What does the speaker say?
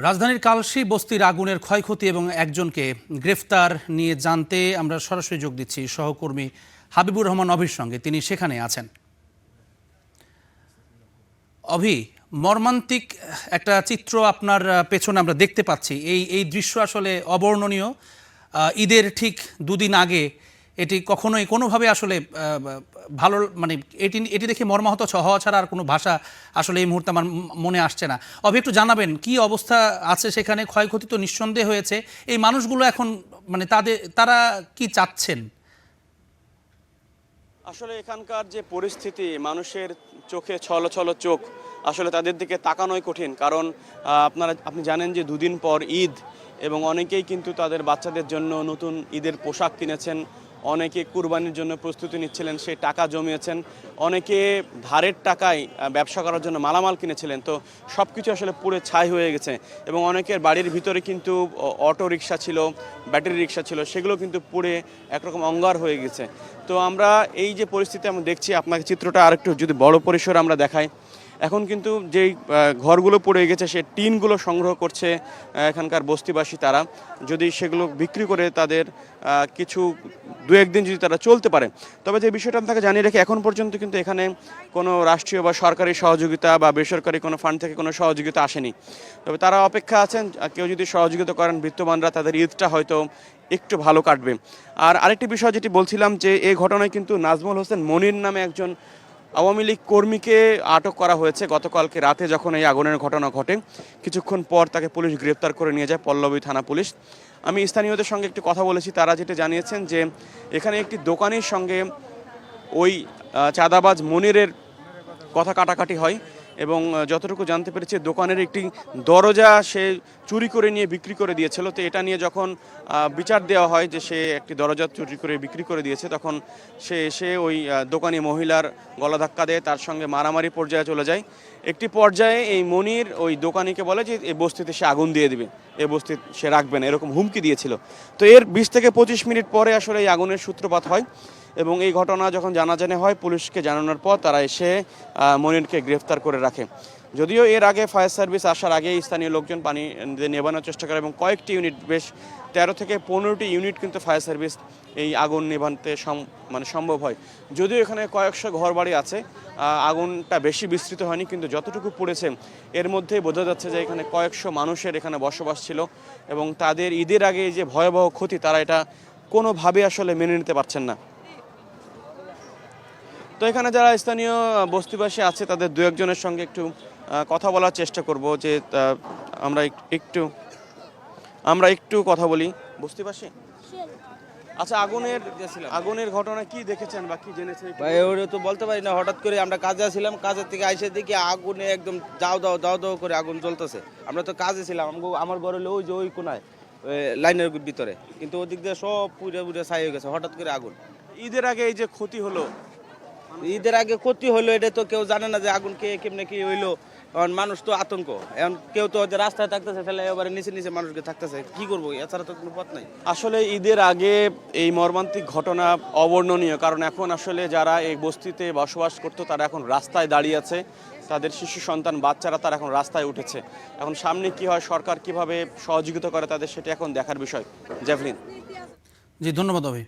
রাজধানীর কালশী বস্তির আগুনের ক্ষয়ক্ষতি এবং একজনকে গ্রেফতার নিয়ে জানতে আমরা সরাসরি যোগ দিচ্ছি সহকর্মী হাবিবুর রহমান অভির সঙ্গে। তিনি সেখানে আছেন। অভি, মর্মান্তিক একটা চিত্র আপনার পেছনে আমরা দেখতে পাচ্ছি। এই দৃশ্য আসলে অবর্ণনীয়। ঈদের ঠিক দুদিন আগে এটি কখনোই কোনোভাবে আসলে ভালো মানে এটি দেখে মর্মাহত হওয়া ছাড়া আর কোনো ভাষা আসলে এই মুহূর্তে আমার মনে আসছে না। অভি, একটু জানাবেন কি অবস্থা আছে সেখানে? ক্ষয়ক্ষতি তো নিঃসন্দেহে হয়েছে। এই মানুষগুলো এখন মানে তারা কি চাচ্ছেন? আসলে এখানকার যে পরিস্থিতি, মানুষের চোখে ছলো ছলো চোখ, আসলে তাদের দিকে তাকানোই কঠিন। কারণ আপনি জানেন যে দুদিন পর ঈদ, এবং অনেকেই কিন্তু তাদের বাচ্চাদের জন্য নতুন ঈদের পোশাক কিনেছেন, অনেকে কুরবানির জন্য প্রস্তুতি নিচ্ছিলেন, সেই টাকা জমিয়েছেন, অনেকে ধারের টাকায় ব্যবসা করার জন্য মালামাল কিনেছিলেন। তো সব কিছু আসলে পুড়ে ছাই হয়ে গেছে, এবং অনেকের বাড়ির ভিতরে কিন্তু অটো রিক্সা ছিল, ব্যাটারি রিক্সা ছিল, সেগুলো কিন্তু পুড়ে একরকম অঙ্গার হয়ে গেছে। তো আমরা এই যে পরিস্থিতি আমরা দেখছি, আপনাকে চিত্রটা আরেকটু যদি বড় পরিসরে আমরা দেখাই, এখন কিন্তু যেই ঘরগুলো পড়ে গেছে সে টিনগুলো সংগ্রহ করছে এখানকার বস্তিবাসী। তারা যদি সেগুলো বিক্রি করে তাদের কিছু দু একদিন যদি তারা চলতে পারে, তবে যে বিষয়টা আপনাকে জানিয়ে রেখে, এখন পর্যন্ত কিন্তু এখানে কোনো রাষ্ট্রীয় বা সরকারি সহযোগিতা বা বেসরকারি কোনো ফান্ড থেকে কোনো সহযোগিতা আসেনি। তবে তারা অপেক্ষা আছেন, কেউ যদি সহযোগিতা করেন বিত্তবানরা, তাদের ঈদটা হয়তো একটু ভালো কাটবে। আর আরেকটি বিষয় যেটি বলছিলাম, যে এই ঘটনায় কিন্তু নাজমুল হোসেন মনির নামে একজন আওয়ামী লীগ কর্মীকে আটক করা হয়েছে গতকালকে রাতে, যখন এই আগুনের ঘটনা ঘটে। কিছুক্ষণ পর তাকে পুলিশ গ্রেপ্তার করে নিয়ে যায় পল্লবী থানা পুলিশ। আমি স্থানীয়দের সঙ্গে একটু কথা বলেছি, তারা যেটা জানিয়েছেন যে এখানে একটি দোকানের সঙ্গে ওই চাঁদাবাজ মনিরের কথা কাটাকাটি হয়, এবং যতটুকু জানতে পেরেছি দোকানের একটি দরজা সে চুরি করে নিয়ে বিক্রি করে দিয়েছিল। তো এটা নিয়ে যখন বিচার দেওয়া হয় যে সে একটি দরজা চুরি করে বিক্রি করে দিয়েছে, তখন সে এসে ওই দোকানি মহিলার গলা ধাক্কা দেয়, তার সঙ্গে মারামারি পর্যায়ে চলে যায়। একটি পর্যায়ে এই মনির ওই দোকানিকে বলে যে এই বস্তিতে সে আগুন দিয়ে দিবে, এই বস্তি সে রাখবে না, এরকম হুমকি দিয়েছিল। তো এর 20 থেকে 25 মিনিট পরে আসলে এই আগুনের সূত্রপাত হয়, এবং এই ঘটনা যখন জানাজানি হয় পুলিশকে জানানোর পর তারা এসে মনিরকে গ্রেফতার করে রাখে। যদিও এর আগে ফায়ার সার্ভিস আসার আগে স্থানীয় লোকজন পানি নেভানোর চেষ্টা করে, এবং কয়েকটি ইউনিট, বেশ 13 থেকে 15টি ইউনিট কিন্তু ফায়ার সার্ভিস এই আগুন নেভাতে সম্ভব হয়। যদিও এখানে কয়েকশো ঘরবাড়ি আছে, আগুনটা বেশি বিস্তৃত হয়নি, কিন্তু যতটুকু পড়েছে এর মধ্যেই বোঝা যাচ্ছে যে এখানে কয়েকশো মানুষের এখানে বসবাস ছিল, এবং তাদের ঈদের আগে যে ভয়াবহ ক্ষতি, তারা এটা কোনোভাবে আসলে মেনে নিতে পারছেন না। তো এখানে যারা স্থানীয় বস্তিবাসী আছে তাদের দু একজনের সঙ্গে একটু কথা বলার চেষ্টা করব, যে আমরা একটু কথা বলি। বস্তিবাসী, আচ্ছা, আগুনের ঘটনা কি দেখেছেন বা কি জেনেছেন? ভাই ওটা তো বলতে পারি না, হঠাৎ করে আমরা কাজে ছিলাম, কাজের থেকে আইসে দেখি আগুনে একদম দাও দাও করে আগুন জ্বলতেছে। আমরা তো কাজে ছিলাম, আমার ঘর হলো ওই যে ওই কোনায় লাইনের ভিতরে, কিন্তু ওদিক দিয়ে সব পুড়ে ছাই হয়ে গেছে হঠাৎ করে আগুন। ঈদের আগে এই যে ক্ষতি হলো, এটা তো কেউ জানে না যে আগুন কেমনে কি হইলো। কারণ মানুষ তো আতঙ্ক, এখন কেউ তো রাস্তায় থাকতেছে, ফেলে এবারে নিচে মানুষকে থাকতেছে, কি করবো, এছাড়া তো কোনো পথ নাই। আসলে ঈদের আগে এই মর্মান্তিক ঘটনা অবর্ণনীয়, কারণ এখন আসলে যারা এই বস্তিতে বসবাস করতো তারা এখন রাস্তায় দাঁড়িয়ে আছে, তাদের শিশু সন্তান বাচ্চারা তারা এখন রাস্তায় উঠেছে। এখন সামনে কি হয়, সরকার কিভাবে সহযোগিতা করে তাদের, সেটা এখন দেখার বিষয়। জ্যাভলিন। জি, ধন্যবাদ অভি।